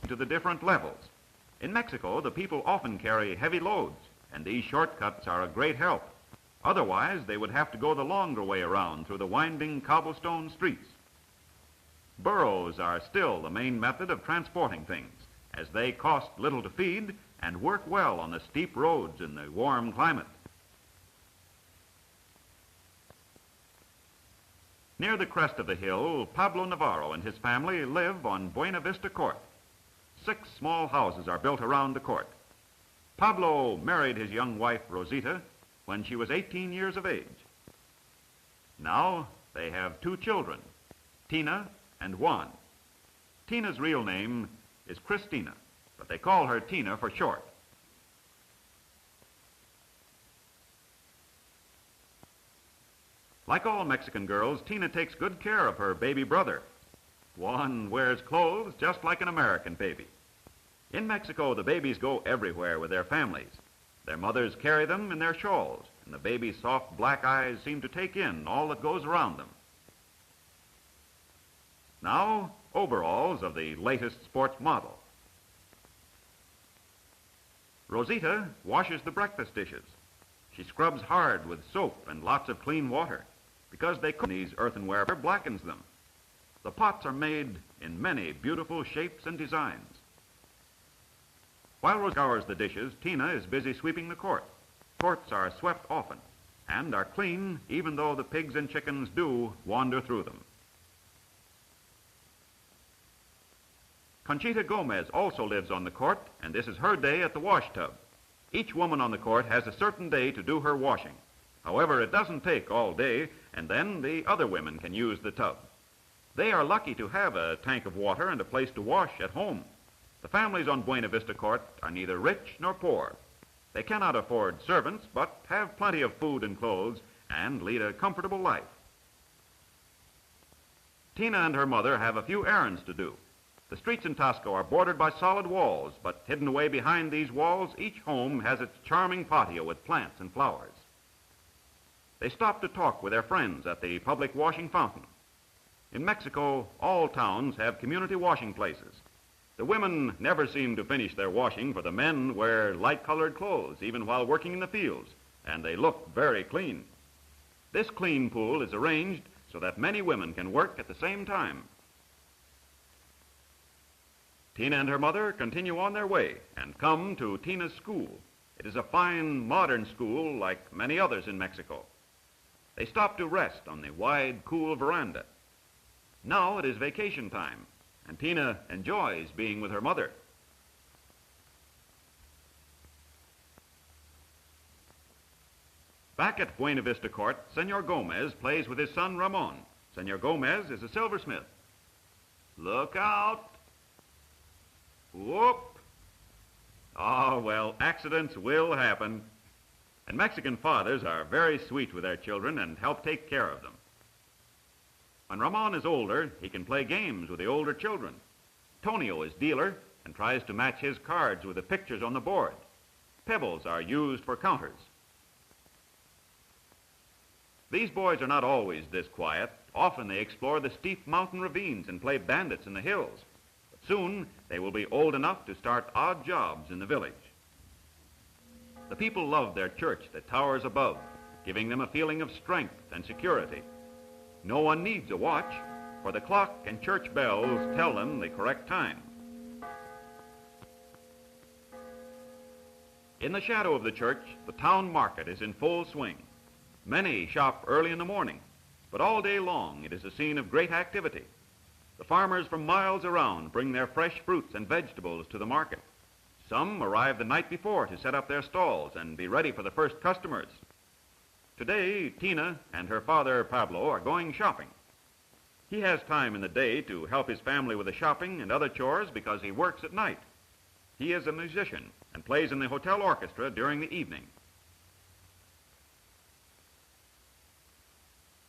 to the different levels. In Mexico, the people often carry heavy loads, and these shortcuts are a great help. Otherwise, they would have to go the longer way around through the winding cobblestone streets. Burros are still the main method of transporting things, as they cost little to feed and work well on the steep roads in the warm climate. Near the crest of the hill, Pablo Navarro and his family live on Buena Vista Court. 6 small houses are built around the court. Pablo married his young wife, Rosita, when she was 18 years of age. Now they have 2 children, Tina and Juan. Tina's real name is Christina, but they call her Tina for short. Like all Mexican girls, Tina takes good care of her baby brother. Juan wears clothes just like an American baby. In Mexico, the babies go everywhere with their families. Their mothers carry them in their shawls, and the baby's soft black eyes seem to take in all that goes around them. Now, overalls of the latest sports model. Rosita washes the breakfast dishes. She scrubs hard with soap and lots of clean water, because they cook these earthenware blackens them. The pots are made in many beautiful shapes and designs. While Rosita scours the dishes, Tina is busy sweeping the court. Courts are swept often and are clean, even though the pigs and chickens do wander through them. Conchita Gomez also lives on the court, and this is her day at the wash tub. Each woman on the court has a certain day to do her washing. However, it doesn't take all day, and then the other women can use the tub. They are lucky to have a tank of water and a place to wash at home. The families on Buena Vista Court are neither rich nor poor. They cannot afford servants, but have plenty of food and clothes and lead a comfortable life. Tina and her mother have a few errands to do. The streets in Tasco are bordered by solid walls, but hidden away behind these walls, each home has its charming patio with plants and flowers. They stop to talk with their friends at the public washing fountain. In Mexico, all towns have community washing places. The women never seem to finish their washing, for the men wear light-colored clothes even while working in the fields, and they look very clean. This clean pool is arranged so that many women can work at the same time. Tina and her mother continue on their way and come to Tina's school. It is a fine, modern school like many others in Mexico. They stop to rest on the wide, cool veranda. Now it is vacation time, and Tina enjoys being with her mother. Back at Buena Vista Court, Senor Gomez plays with his son Ramon. Senor Gomez is a silversmith. Look out! Whoop! Oh, well, accidents will happen. And Mexican fathers are very sweet with their children and help take care of them. When Ramon is older, he can play games with the older children. Tonio is dealer and tries to match his cards with the pictures on the board. Pebbles are used for counters. These boys are not always this quiet. Often they explore the steep mountain ravines and play bandits in the hills. But soon they will be old enough to start odd jobs in the village. The people love their church that towers above, giving them a feeling of strength and security. No one needs a watch, for the clock and church bells tell them the correct time. In the shadow of the church, the town market is in full swing. Many shop early in the morning, but all day long it is a scene of great activity. The farmers from miles around bring their fresh fruits and vegetables to the market. Some arrive the night before to set up their stalls and be ready for the first customers. Today, Tina and her father, Pablo, are going shopping. He has time in the day to help his family with the shopping and other chores because he works at night. He is a musician and plays in the hotel orchestra during the evening.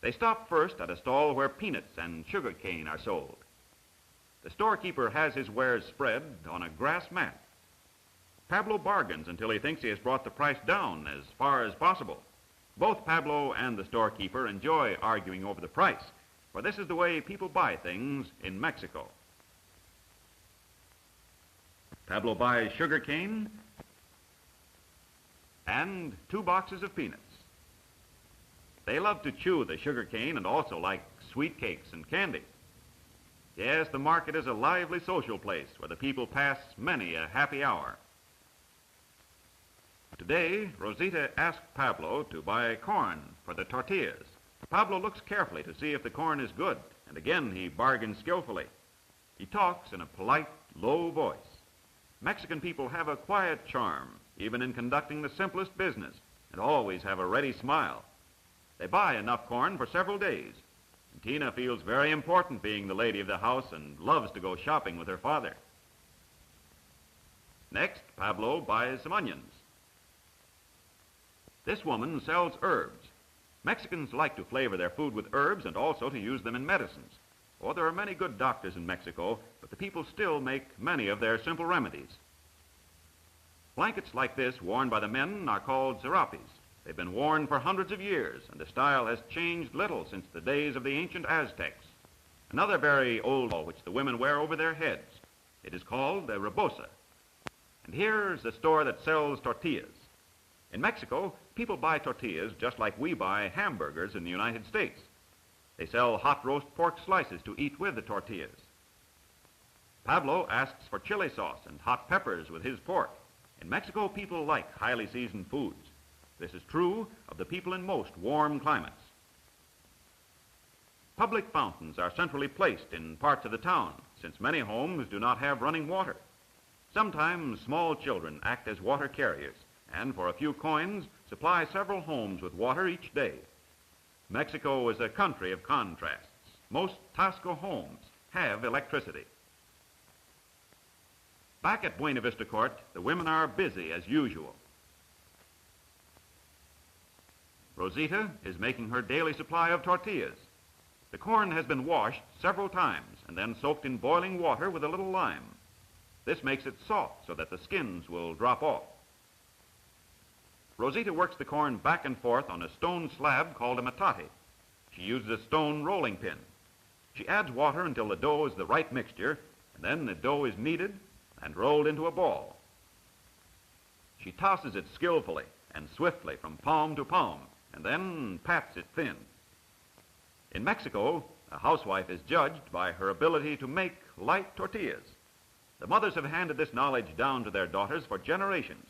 They stop first at a stall where peanuts and sugar cane are sold. The storekeeper has his wares spread on a grass mat. Pablo bargains until he thinks he has brought the price down as far as possible. Both Pablo and the storekeeper enjoy arguing over the price, for this is the way people buy things in Mexico. Pablo buys sugar cane and 2 boxes of peanuts. They love to chew the sugar cane and also like sweet cakes and candy. Yes, the market is a lively social place where the people pass many a happy hour. Today, Rosita asked Pablo to buy corn for the tortillas. Pablo looks carefully to see if the corn is good, and again he bargains skillfully. He talks in a polite, low voice. Mexican people have a quiet charm, even in conducting the simplest business, and always have a ready smile. They buy enough corn for several days. And Tina feels very important being the lady of the house and loves to go shopping with her father. Next, Pablo buys some onions. This woman sells herbs. Mexicans like to flavor their food with herbs and also to use them in medicines. Oh, there are many good doctors in Mexico, but the people still make many of their simple remedies. Blankets like this worn by the men are called serapes. They've been worn for hundreds of years, and the style has changed little since the days of the ancient Aztecs. Another very old one which the women wear over their heads. It is called a rebosa. And here's the store that sells tortillas. In Mexico, people buy tortillas just like we buy hamburgers in the United States. They sell hot roast pork slices to eat with the tortillas. Pablo asks for chili sauce and hot peppers with his pork. In Mexico, people like highly seasoned foods. This is true of the people in most warm climates. Public fountains are centrally placed in parts of the town, since many homes do not have running water. Sometimes small children act as water carriers, and for a few coins, supply several homes with water each day. Mexico is a country of contrasts. Most Tasco homes have electricity. Back at Buena Vista Court, the women are busy as usual. Rosita is making her daily supply of tortillas. The corn has been washed several times and then soaked in boiling water with a little lime. This makes it soft so that the skins will drop off. Rosita works the corn back and forth on a stone slab called a metate. She uses a stone rolling pin. She adds water until the dough is the right mixture, and then the dough is kneaded and rolled into a ball. She tosses it skillfully and swiftly from palm to palm, and then pats it thin. In Mexico, a housewife is judged by her ability to make light tortillas. The mothers have handed this knowledge down to their daughters for generations.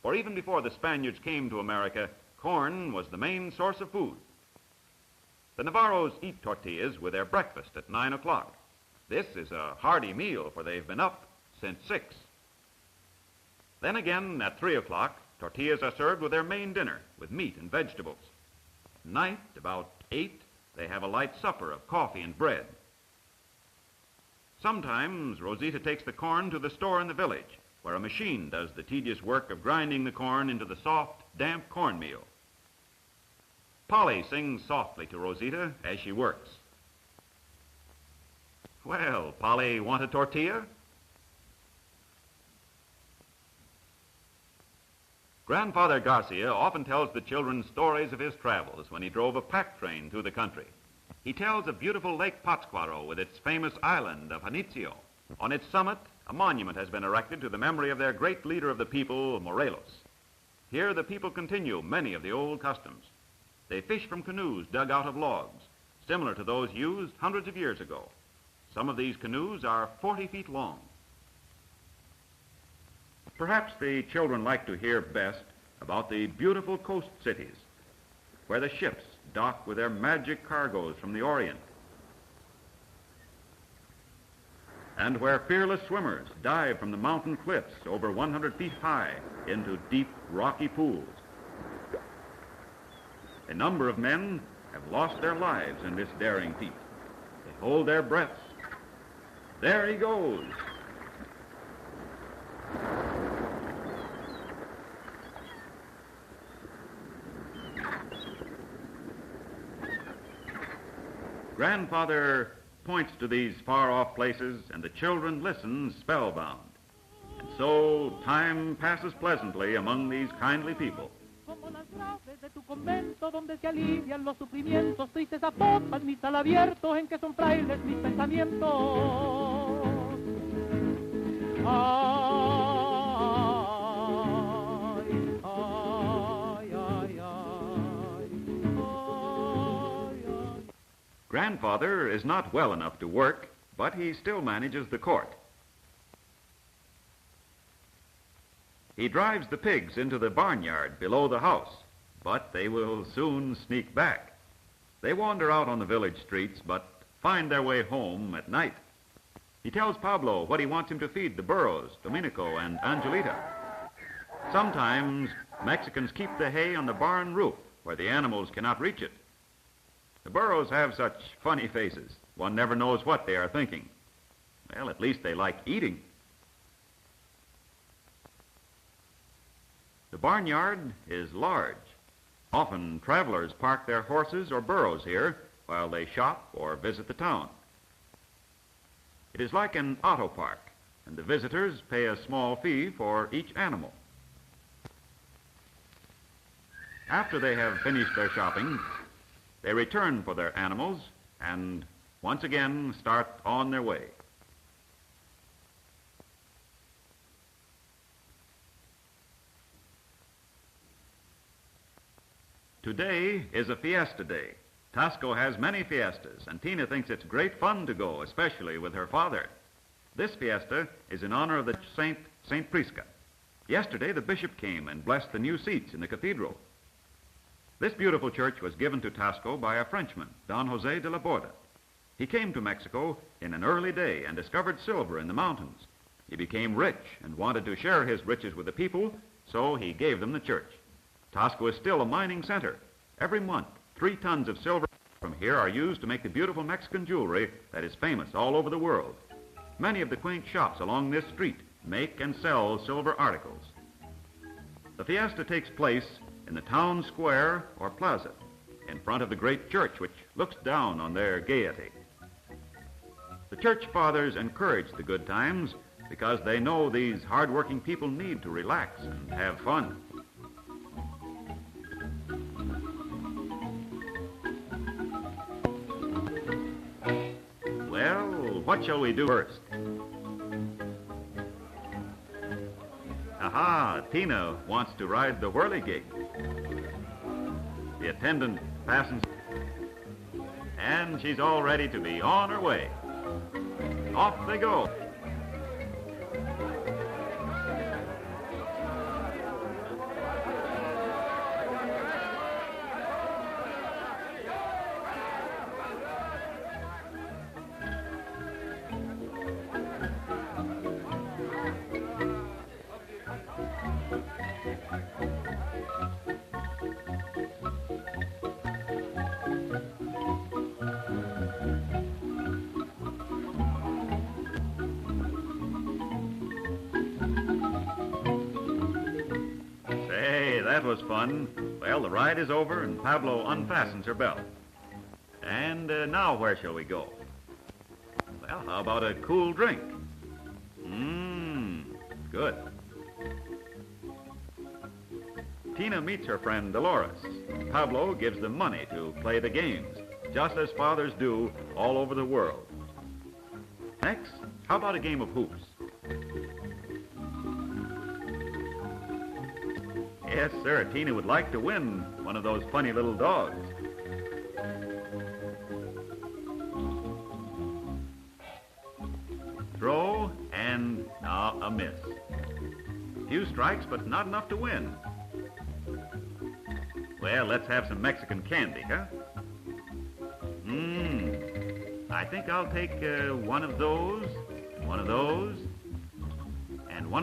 For even before the Spaniards came to America, corn was the main source of food. The Navarros eat tortillas with their breakfast at 9 o'clock. This is a hearty meal, for they've been up since 6. Then again, at 3 o'clock, tortillas are served with their main dinner, with meat and vegetables. At night, about 8, they have a light supper of coffee and bread. Sometimes Rosita takes the corn to the store in the village, where a machine does the tedious work of grinding the corn into the soft, damp cornmeal. Polly sings softly to Rosita as she works. Well, Polly, want a tortilla? Grandfather Garcia often tells the children stories of his travels when he drove a pack train through the country. He tells of beautiful Lake Pátzcuaro with its famous island of Janitzio. On its summit, a monument has been erected to the memory of their great leader of the people, Morelos. Here the people continue many of the old customs. They fish from canoes dug out of logs, similar to those used hundreds of years ago. Some of these canoes are 40 feet long. Perhaps the children like to hear best about the beautiful coast cities, where the ships dock with their magic cargoes from the Orient, and where fearless swimmers dive from the mountain cliffs over 100 feet high into deep, rocky pools. A number of men have lost their lives in this daring feat. They hold their breaths. There he goes. Grandfather points to these far-off places, and the children listen spellbound. And so time passes pleasantly among these kindly people. Como las graves de tu convento donde se alivian los sufrimientos, tristes apopan mi sal abierto en que son frailes mis pensamientos. Grandfather is not well enough to work, but he still manages the court. He drives the pigs into the barnyard below the house, but they will soon sneak back. They wander out on the village streets, but find their way home at night. He tells Pablo what he wants him to feed the burros, Domenico and Angelita. Sometimes Mexicans keep the hay on the barn roof where the animals cannot reach it. The burros have such funny faces. One never knows what they are thinking. Well, at least they like eating. The barnyard is large. Often travelers park their horses or burros here while they shop or visit the town. It is like an auto park, and the visitors pay a small fee for each animal. After they have finished their shopping, they return for their animals and once again start on their way. Today is a fiesta day. Tasco has many fiestas, and Tina thinks it's great fun to go, especially with her father. This fiesta is in honor of the Saint Prisca. Yesterday, the bishop came and blessed the new seats in the cathedral. This beautiful church was given to Tasco by a Frenchman, Don Jose de la Borda. He came to Mexico in an early day and discovered silver in the mountains. He became rich and wanted to share his riches with the people, so he gave them the church. Tasco is still a mining center. Every month, 3 tons of silver from here are used to make the beautiful Mexican jewelry that is famous all over the world. Many of the quaint shops along this street make and sell silver articles. The fiesta takes place in the town square or plaza, in front of the great church which looks down on their gaiety. The church fathers encourage the good times because they know these hard-working people need to relax and have fun. Well, what shall we do first? Aha, Tina wants to ride the whirligig. The attendant fastens, and she's all ready to be on her way. Off they go. That was fun. Well, the ride is over and Pablo unfastens her belt. And now where shall we go? Well, how about a cool drink? Good. Tina meets her friend Dolores. Pablo gives them money to play the games, just as fathers do all over the world. Next, how about a game of hoops? Yes, sir, Tina would like to win one of those funny little dogs. Throw, and a miss. Few strikes, but not enough to win. Well, let's have some Mexican candy, huh? I think I'll take one of those, and one of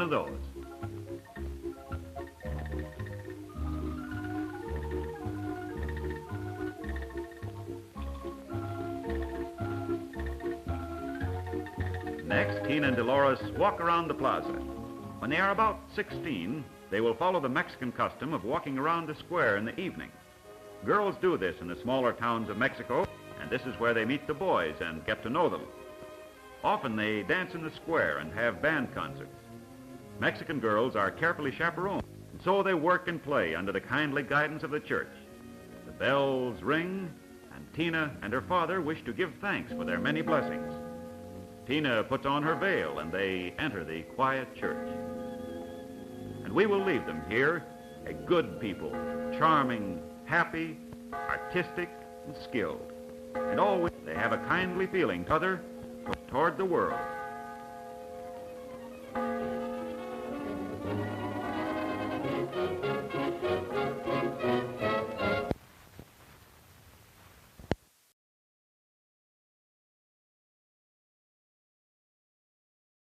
those. Next, Tina and Dolores walk around the plaza. When they are about 16, they will follow the Mexican custom of walking around the square in the evening. Girls do this in the smaller towns of Mexico, and this is where they meet the boys and get to know them. Often they dance in the square and have band concerts. Mexican girls are carefully chaperoned, and so they work and play under the kindly guidance of the church. The bells ring, and Tina and her father wish to give thanks for their many blessings. Tina puts on her veil, and they enter the quiet church. And we will leave them here, a good people, charming, happy, artistic, and skilled. And always they have a kindly feeling toward the world.